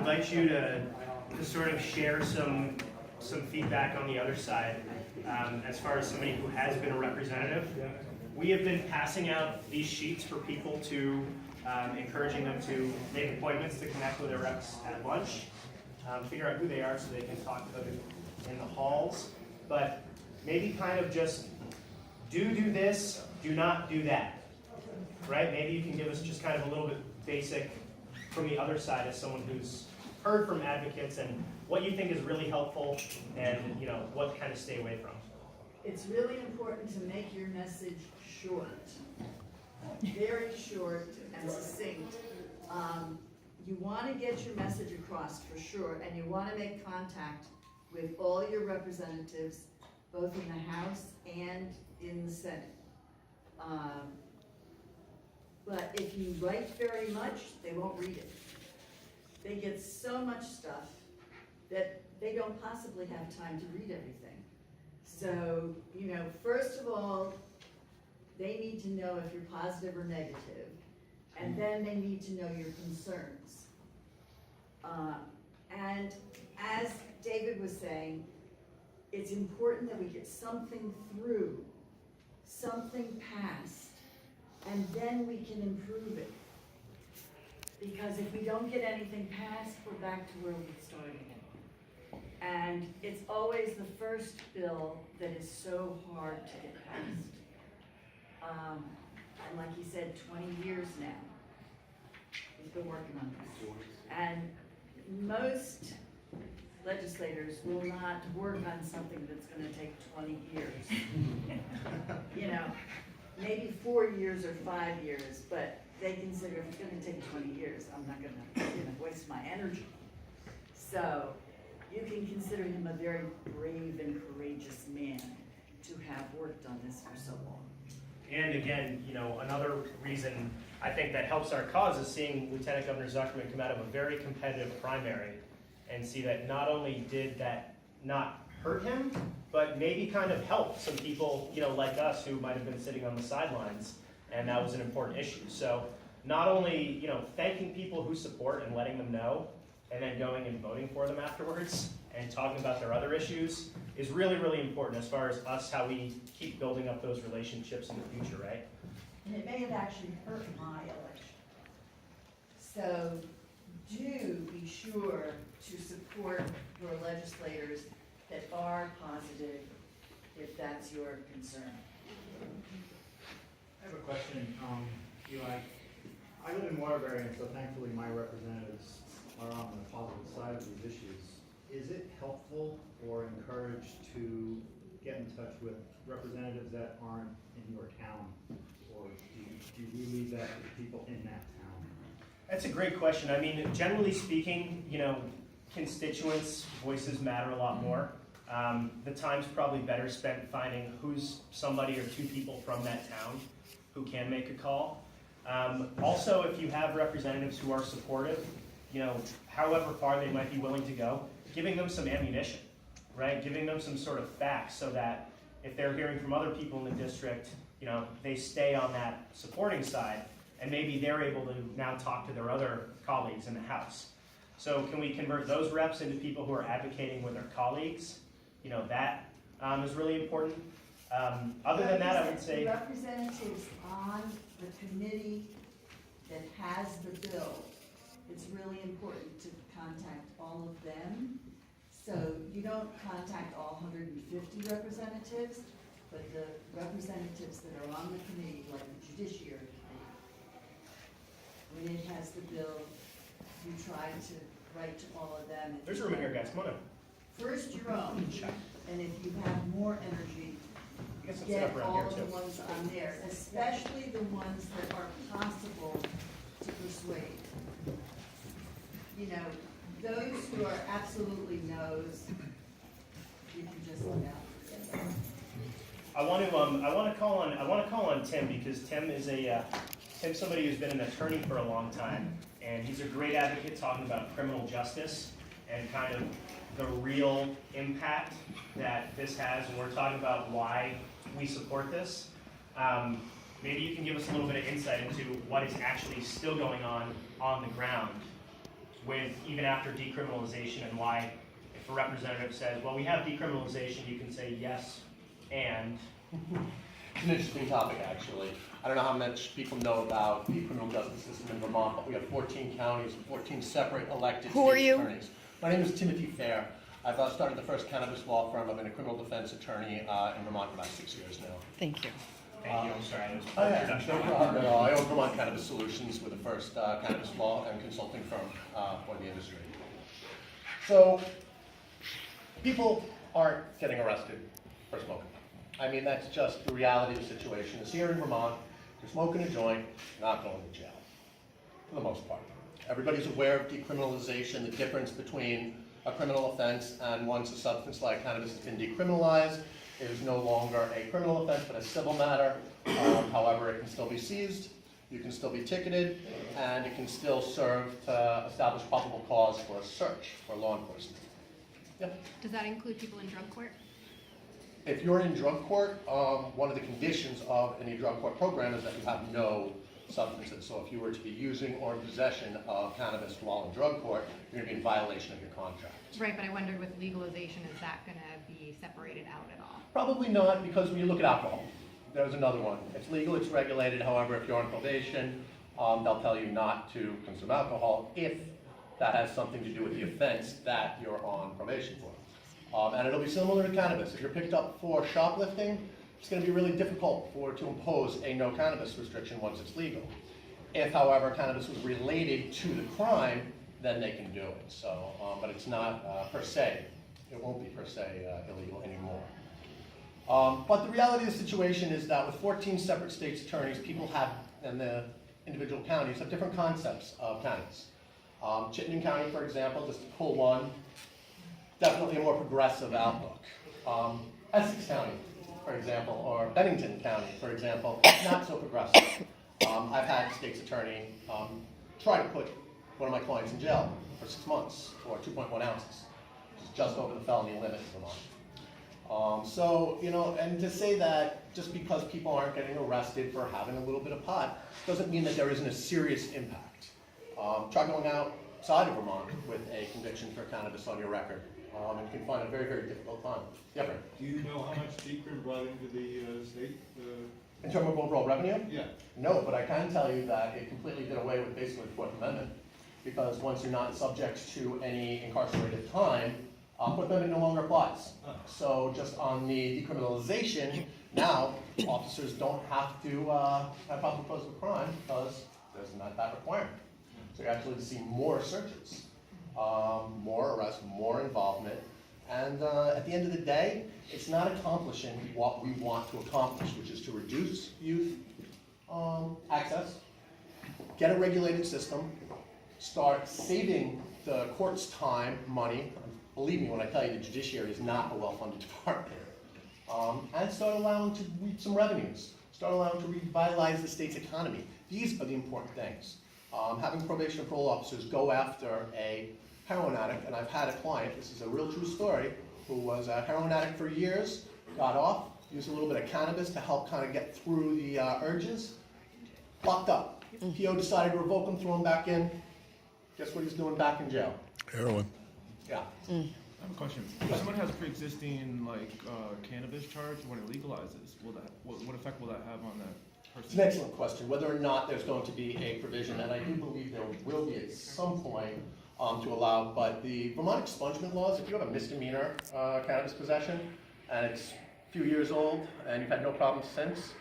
invite you to sort of share some feedback on the other side. As far as somebody who has been a representative, we have been passing out these sheets for people to, encouraging them to make appointments to connect with their reps at lunch, figure out who they are so they can talk to them in the halls, but maybe kind of just do this, do not do that, right? Maybe you can give us just kind of a little bit basic from the other side as someone who's heard from advocates and what you think is really helpful and what to kind of stay away from. It's really important to make your message short, very short and succinct. You want to get your message across for sure, and you want to make contact with all your representatives, both in the House and in the Senate. But if you write very much, they won't read it. They get so much stuff that they don't possibly have time to read everything. So, first of all, they need to know if you're positive or negative, and then they need to know your concerns. And as David was saying, it's important that we get something through, something passed, and then we can improve it. Because if we don't get anything passed, we're back to where we started. And it's always the first bill that is so hard to get passed. And like he said, 20 years now, he's been working on this. And most legislators will not work on something that's going to take 20 years. Maybe 4 years or 5 years, but they consider if it's going to take 20 years, I'm not going to waste my energy. So you can consider him a very brave and courageous man to have worked on this for so long. And again, another reason I think that helps our cause is seeing Lieutenant Governor Zuckerberg come out of a very competitive primary and see that not only did that not hurt him, but maybe kind of help some people, like us who might have been sitting on the sidelines, and that was an important issue. So not only, thanking people who support and letting them know, and then going and voting for them afterwards and talking about their other issues is really, really important as far as us, how we keep building up those relationships in the future, right? And it may have actually hurt my election. So do be sure to support your legislators that are positive if that's your concern. I have a question, Eli. I live in Waterbury, and so thankfully my representatives are on the positive side of these issues. Is it helpful or encouraged to get in touch with representatives that aren't in your town, or do you leave that to the people in that town? That's a great question. I mean, generally speaking, constituents' voices matter a lot more. The time's probably better spent finding who's somebody or two people from that town who can make a call. Also, if you have representatives who are supportive, however far they might be willing to go, giving them some ammunition, right? Giving them some sort of facts so that if they're hearing from other people in the district, they stay on that supporting side, and maybe they're able to now talk to their other colleagues in the House. So can we convert those reps into people who are advocating with their colleagues? That is really important. Other than that, I would say representatives on the committee that has the bill, it's really important to contact all of them. So you don't contact all 150 representatives, but the representatives that are on the committee, like the Judiciary Committee, when it has the bill, you try to write to all of them. there's room in here, guys. Come on in. First your own, and if you have more energy, You got some stuff get around all here of too. the ones on there, especially the ones that are possible to persuade. Those who are absolutely no's, you can just forget them. I want to call on Tim, because Tim is Tim's somebody who's been an attorney for a long time, and he's a great advocate talking about criminal justice and kind of the real impact that this has, and we're talking about why we support this. Maybe you can give us a little bit of insight into what is actually still going on the ground with even after decriminalization, and why if a representative says, well, we have decriminalization, you can say yes, and. It's an interesting topic, actually. I don't know how much people know about the criminal justice system in Vermont, but we have 14 counties and 14 separate elected state attorneys. My name is Timothy Fair. I've started the first cannabis law firm. I've been a criminal defense attorney in Vermont for about 6 years now. Thank you. Thank you, I'm sorry. I was No problem at all. I own Vermont Cannabis Solutions. We're the first cannabis law and consulting firm for the industry. So, people aren't getting arrested for smoking. I mean, that's just the reality of the situation. It's here in Vermont. You're smoking a joint, you're not going to jail, for the most part. Everybody's aware of decriminalization, the difference between a criminal offense and once a substance like cannabis has been decriminalized, it is no longer a criminal offense but a civil matter. However, it can still be seized, you can still be ticketed, and it can still serve to establish probable cause for a search for law enforcement. Yeah. Does that include people in drug court? If you're in drug court, one of the conditions of any drug court program is that you have no substances. So if you were to be using or in possession of cannabis while in drug court, you're going to be in violation of your contract. Right, but I wondered with legalization, is that going to be separated out at all? Probably not, because when you look at alcohol, there's another one. It's legal, it's regulated. However, if you're on probation, they'll tell you not to consume alcohol if that has something to do with the offense that you're on probation for. And it'll be similar to cannabis. If you're picked up for shoplifting, it's going to be really difficult to impose a no cannabis restriction once it's legal. If, however, cannabis was related to the crime, then they can do it. So, but it's not per se. It won't be per se illegal anymore. But the reality of the situation is that with 14 separate states' attorneys, people have, and the individual counties have different concepts of cannabis. Chittenden County, for example, just to pull one, definitely a more progressive outlook. Essex County, for example, or Bennington County, for example, not so progressive. I've had state's attorney try to put one of my clients in jail for 6 months for 2.1 ounces, which is just over the felony limit in Vermont. So, you know, and to say that just because people aren't getting arrested for having a little bit of pot doesn't mean that there isn't a serious impact. Try going outside of Vermont with a conviction for cannabis on your record. And you can find a very, very difficult time. Yeah, Brent? Do you know how much decrim brought into the state? In terms of overall revenue? Yeah. No, but I can tell you that it completely did away with basically the Fourth Amendment, because once you're not subject to any incarcerated time, Fourth Amendment no longer applies. So just on the decriminalization, now officers don't have to have probable cause of a crime because there's not that requirement. So you actually see more searches. More arrests, more involvement, and at the end of the day, it's not accomplishing what we want to accomplish, which is to reduce youth access, get a regulated system, start saving the court's time, money. Believe me when I tell you the judiciary is not a well-funded department, and start allowing to reap some revenues, start allowing to revitalize the state's economy. These are the important things. Having probation and parole officers go after a heroin addict, and I've had a client, this is a real true story, who was a heroin addict for years, got off, used a little bit of cannabis to help kind of get through the urges, locked up. PO decided to revoke him, throw him back in. Guess what he's doing back in jail? Heroin. Yeah. I have a question. If someone has pre-existing cannabis charge when it legalizes, will that what effect will that have on that person? It's an excellent question. Whether or not there's going to be a provision, and I do believe there will be at some point to allow, but the Vermont expungement laws, if you have a misdemeanor cannabis possession and it's a few years old and you've had no problems since,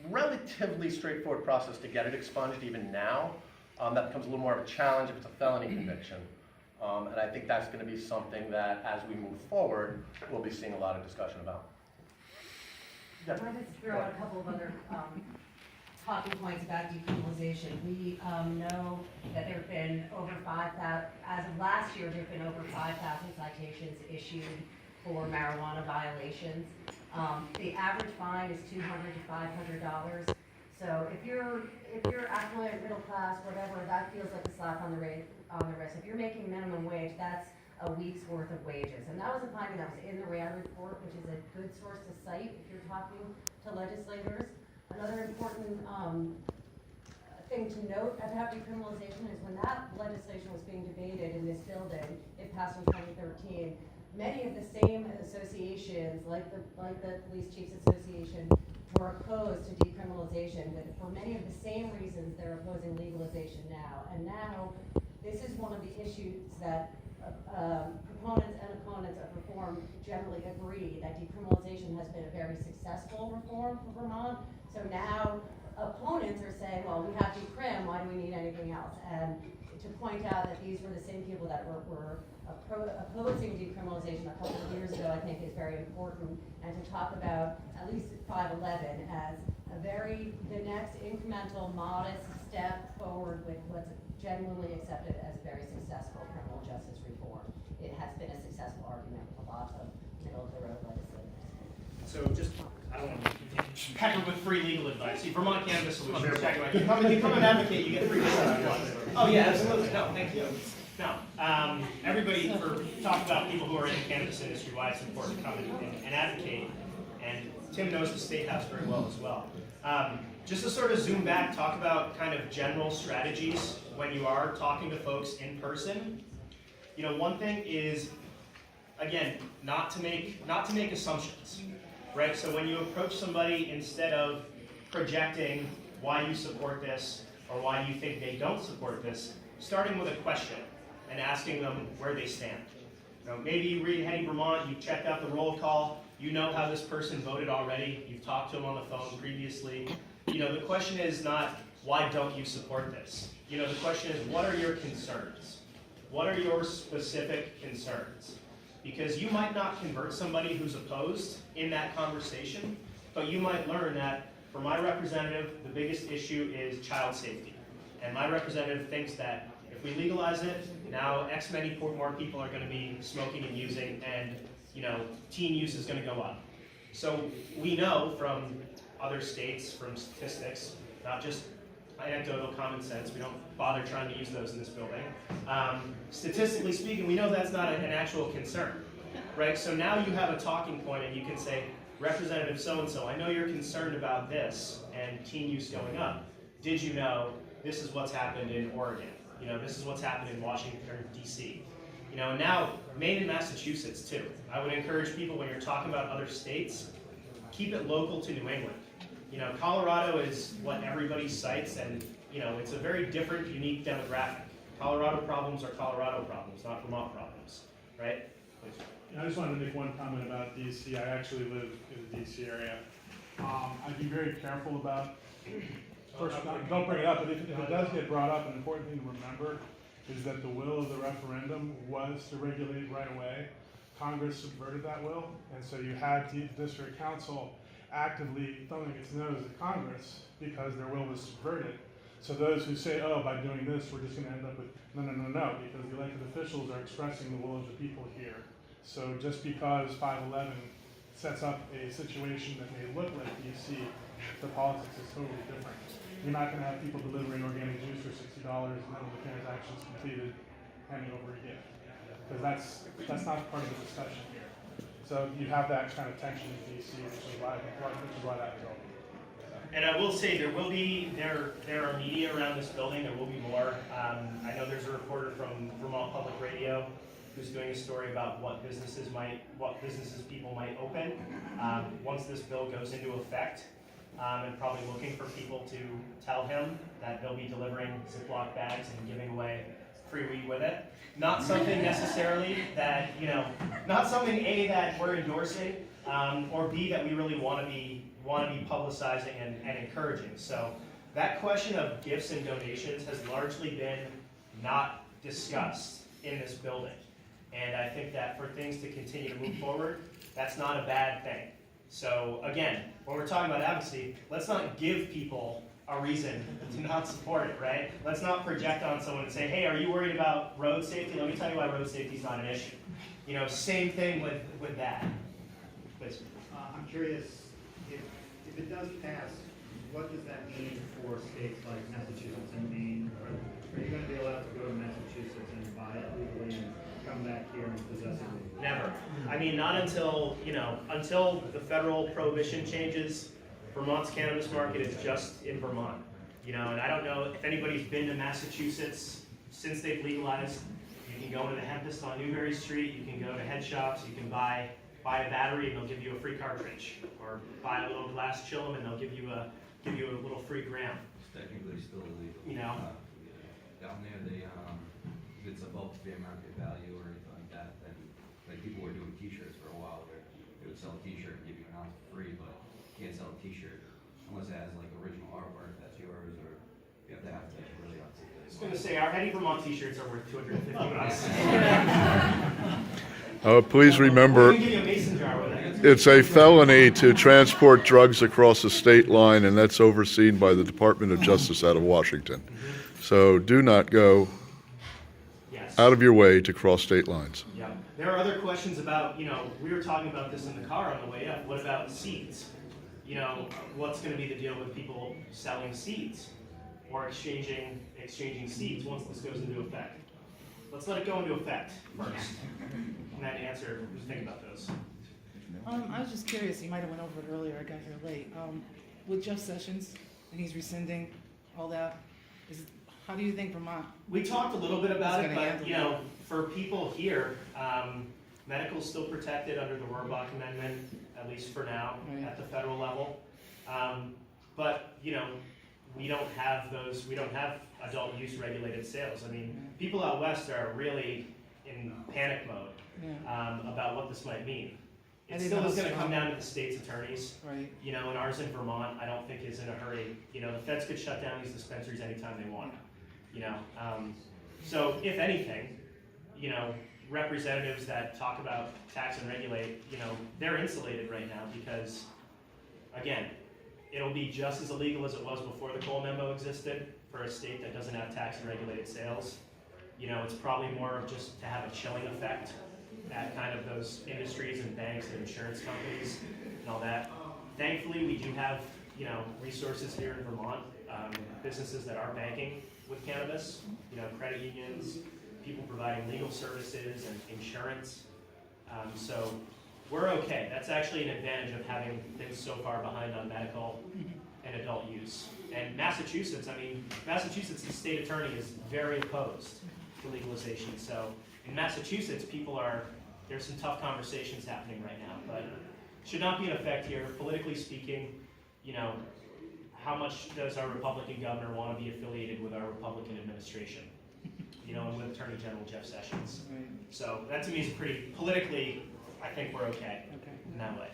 relatively straightforward process to get it expunged even now. That becomes a little more of a challenge if it's a felony conviction. And I think that's going to be something that, as we move forward, we'll be seeing a lot of discussion about. I wanted to throw out a couple of other talking points about decriminalization. We know that there have been over 5,000, as of last year, there have been over 5,000 citations issued for marijuana violations. The average fine is $200 to $500. So if you're affluent, middle class, whatever, that feels like a slap on the wrist. If you're making minimum wage, that's a week's worth of wages. And that was a finding that was in the RAD report, which is a good source to cite if you're talking to legislators. Another important thing to note about decriminalization is when that legislation was being debated in this building, it passed in 2013, many of the same associations, like the Police Chiefs Association, were opposed to decriminalization for many of the same reasons they're opposing legalization now. And now, this is one of the issues that proponents and opponents of reform generally agree that decriminalization has been a very successful reform for Vermont. So now opponents are saying, well, we have decrim, why do we need anything else? And to point out that these were the same people that were opposing decriminalization a couple of years ago, I think is very important. And to talk about at least 511 as the next incremental, modest step forward with what's genuinely accepted as very successful criminal justice reform. It has been a successful argument with a lot of middle-of-the-road legislators. So just, I don't want to pepper with free legal advice. See, Vermont Cannabis Solutions, you come and advocate, you get free legal advice. Oh yeah, absolutely. No, thank you. No, everybody, for talk about people who are in the cannabis industry, why it's important to come and advocate. And Tim knows the State House very well as well. Just to sort of zoom back, talk about kind of general strategies when you are talking to folks in person. You know, one thing is, again, not to make assumptions, right? So when you approach somebody, instead of projecting why you support this or why you think they don't support this, starting with a question and asking them where they stand. You know, maybe you read Heady, Vermont, you've checked out the roll call, you know how this person voted already, you've talked to them on the phone previously. You know, the question is not, why don't you support this? You know, the question is, what are your concerns? What are your specific concerns? Because you might not convert somebody who's opposed in that conversation, but you might learn that for my representative, the biggest issue is child safety. And my representative thinks that if we legalize it, now X many more people are going to be smoking and using, and you know, teen use is going to go up. So we know from other states, from statistics, not just anecdotal common sense, we don't bother trying to use those in this building. Statistically speaking, we know that's not an actual concern, right? So now you have a talking point and you can say, Representative so-and-so, I know you're concerned about this and teen use going up. Did you know this is what's happened in Oregon? You know, this is what's happened in Washington, or DC. You know, now Maine and Massachusetts too. I would encourage people when you're talking about other states, keep it local to New England. You know, Colorado is what everybody cites, and you know, it's a very different, unique demographic. Colorado problems are Colorado problems, not Vermont problems, right? Please. I just wanted to make one comment about DC. I actually live in the DC area. I'd be very careful about, first, don't bring it up, but if it does get brought up, an important thing to remember is that the will of the referendum was to regulate right away. Congress subverted that will, and so you had the district council actively thumbing its nose at Congress because their will was subverted. So those who say, oh, by doing this, we're just going to end up with, no, because the elected officials are expressing the will of the people here. So just because 511 sets up a situation that may look like DC, the politics is totally different. You're not going to have people delivering organic juice for $60 and then when the transaction's completed, handing over a gift. Because that's not part of the discussion here. So you have that kind of tension in DC, which is why that is open. And I will say there are media around this building. There will be more. I know there's a reporter from Vermont Public Radio who's doing a story about what businesses people might open once this bill goes into effect, and probably looking for people to tell him that they'll be delivering Ziploc bags and giving away free weed with it. Not something necessarily that, you know, not something A, that we're endorsing, or B, that we really want to be publicizing and encouraging. So that question of gifts and donations has largely been not discussed in this building. And I think that for things to continue to move forward, that's not a bad thing. So again, when we're talking about advocacy, let's not give people a reason to not support it, right? Let's not project on someone and say, hey, are you worried about road safety? Let me tell you why road safety is not an issue. You know, same thing with that. Please. I'm curious, if it does pass, what does that mean for states like Massachusetts and Maine? Are you going to be allowed to go to Massachusetts and buy it legally and come back here and possess it legally? Never. I mean, not until, you know, until the federal prohibition changes. Vermont's cannabis market is just in Vermont. You know, and I don't know if anybody's been to Massachusetts since they've legalized. You can go into the hempist on Newberry Street, you can go to head shops, you can buy a battery and they'll give you a free cartridge, or buy a little glass chillum and they'll give you a little free gram. It's technically still illegal. You know? Down there, they, if it's above fair market value or anything like that, then, like, people were doing t-shirts for a while where they would sell a t-shirt and give you an ounce for free, but you can't sell a t-shirt unless it has, like, original artwork that's yours, or you have to really articulate. I was gonna say, our Heady Vermont t-shirts are worth $250. Please remember, We'll give you a mason jar with it. it's a felony to transport drugs across the state line, and that's overseen by the Department of Justice out of Washington. So do not go Yes. out of your way to cross state lines. Yep. There are other questions about, you know, we were talking about this in the car on the way up. What about seeds? You know, what's going to be the deal with people selling seeds or exchanging seeds once this goes into effect? Let's let it go into effect first. And then answer, just think about those. I was just curious, you might have went over it earlier, I got here late. With Jeff Sessions, and he's rescinding all that, how do you think Vermont? We talked a little bit about it, It's gonna but, handle you know, for people here, medical's still protected under the Rohrbach Amendment, at least for now, Right. at the federal level. But, you know, we don't have adult use regulated sales. I mean, people out west are really in panic mode Yeah, about what this might mean. I It didn't still know is gonna it's come strong. down to the state's attorneys. right. You know, and ours in Vermont, I don't think is in a hurry. You know, the feds could shut down these dispensaries anytime they want. You know, so if anything, you know, representatives that talk about tax and regulate, you know, they're insulated right now because, again, it'll be just as illegal as it was before the Cole memo existed for a state that doesn't have tax and regulated sales. You know, it's probably more of just to have a chilling effect at kind of those industries and banks and insurance companies and all that. Thankfully, we do have, you know, resources here in Vermont, businesses that are banking with cannabis, you know, credit unions, people providing legal services and insurance. So we're okay. That's actually an advantage of having been so far behind on medical and adult use. And Massachusetts, I mean, Massachusetts, the state attorney is very opposed to legalization. So in Massachusetts, there's some tough conversations happening right now, but should not be in effect here. Politically speaking, you know, how much does our Republican governor want to be affiliated with our Republican administration? You know, and with Attorney General Jeff Sessions. Right. So that to me is pretty, politically, I think we're okay Okay. in that way.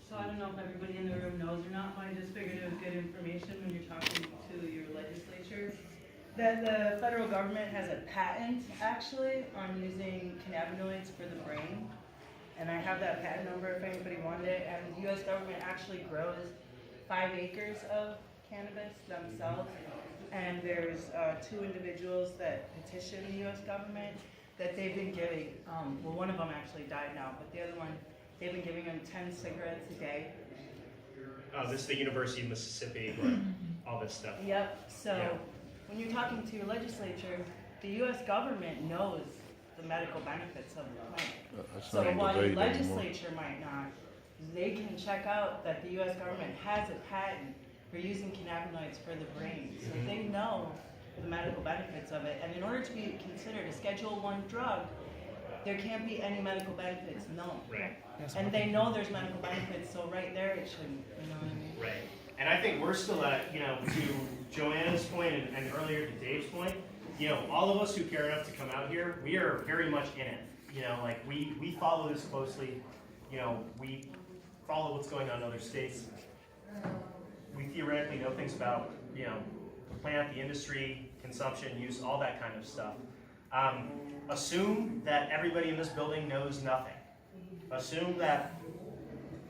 So I don't know if everybody in the room knows or not, but I just figured it was good information when you're talking to your legislature, that the federal government has a patent, actually, on using cannabinoids for the brain. And I have that patent number if anybody wanted it, and the US government actually grows 5 acres of cannabis themselves. And there's 2 individuals that petition the US government that they've been giving, well, one of them actually died now, but the other one, they've been giving them 10 cigarettes a day. Oh, this is the University of Mississippi, where all this stuff. Yep, so Yeah. when you're talking to your legislature, the US government knows the medical benefits of the plant. That's So not a while your debate anymore. legislature might not, they can check out that the US government has a patent for using cannabinoids for the brain. So they know the medical benefits of it. And in order to be considered a Schedule I drug, there can't be any medical benefits known. Right, And they know there's medical benefits, so right there it shouldn't, you know what I mean? right. And I think we're still at, you know, to Joanna's point and earlier to Dave's point, you know, all of us who care enough to come out here, we are very much in it. You know, like we follow this closely. You know, we follow what's going on in other states. We theoretically know things about, you know, the plant, the industry, consumption, use, all that kind of stuff. Assume that everybody in this building knows nothing. Assume that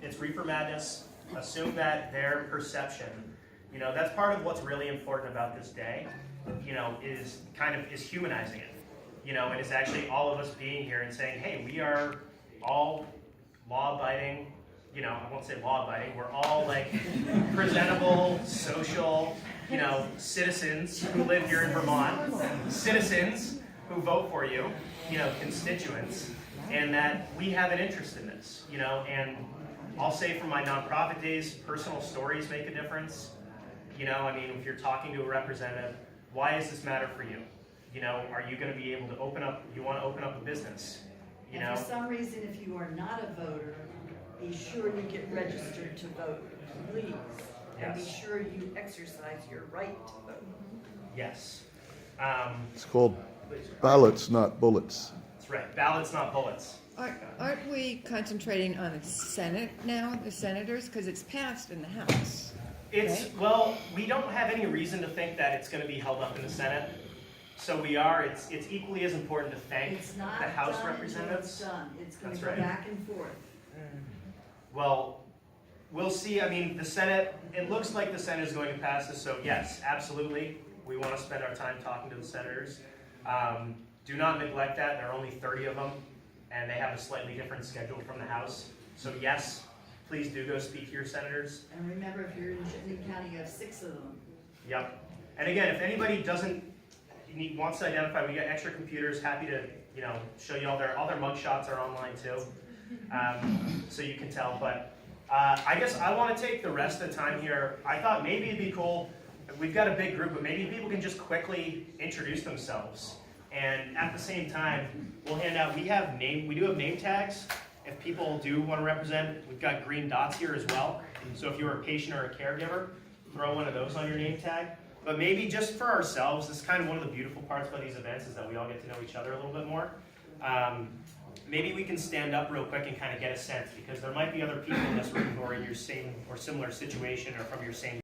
it's reefer madness. Assume that their perception, you know, that's part of what's really important about this day, you know, is humanizing it. You know, and it's actually all of us being here and saying, hey, we are all law-abiding, you know, I won't say law-abiding, we're all like presentable, social, you know, citizens who live here in Vermont, citizens who vote for you, you know, constituents, and that we have an interest in this, you know, and I'll say from my nonprofit days, personal stories make a difference. You know, I mean, if you're talking to a representative, why does this matter for you? You know, are you going to be able to you want to open up a business? You And know, for some reason, if you are not a voter, be sure you get registered to vote, please. And be Yes. sure you exercise your right to vote. yes. It's called ballots, not bullets. That's right. Ballots, not bullets. Aren't we concentrating on the Senate now, the senators, because it's passed in the House? It's, Right. well, we don't have any reason to think that it's going to be held up in the Senate. So we are, it's equally as important to thank It's not the House done until representatives. it's done. It's gonna That's go right. back and forth. Well, we'll see. I mean, the Senate, it looks like the Senate is going to pass this, so yes, absolutely. We want to spend our time talking to the senators. Do not neglect that. There are only 30 of them, and they have a slightly different schedule from the House. So yes, please do go speak to your senators. And remember, if you're in Chittenden County, you have 6 of them. Yep. And again, if anybody wants to identify, we got extra computers. Happy to, you know, show you all their mug shots are online too, so you can tell. But I guess I want to take the rest of the time here. I thought maybe it'd be cool. We've got a big group, but maybe people can just quickly introduce themselves. And at the same time, we'll hand out. We do have name tags. If people do want to represent, we've got green dots here as well. So if you're a patient or a caregiver, throw one of those on your name tag. But maybe just for ourselves, this is kind of one of the beautiful parts about these events is that we all get to know each other a little bit more. Maybe we can stand up real quick and kind of get a sense, because there might be other people in this room who are in your same or similar situation or from your same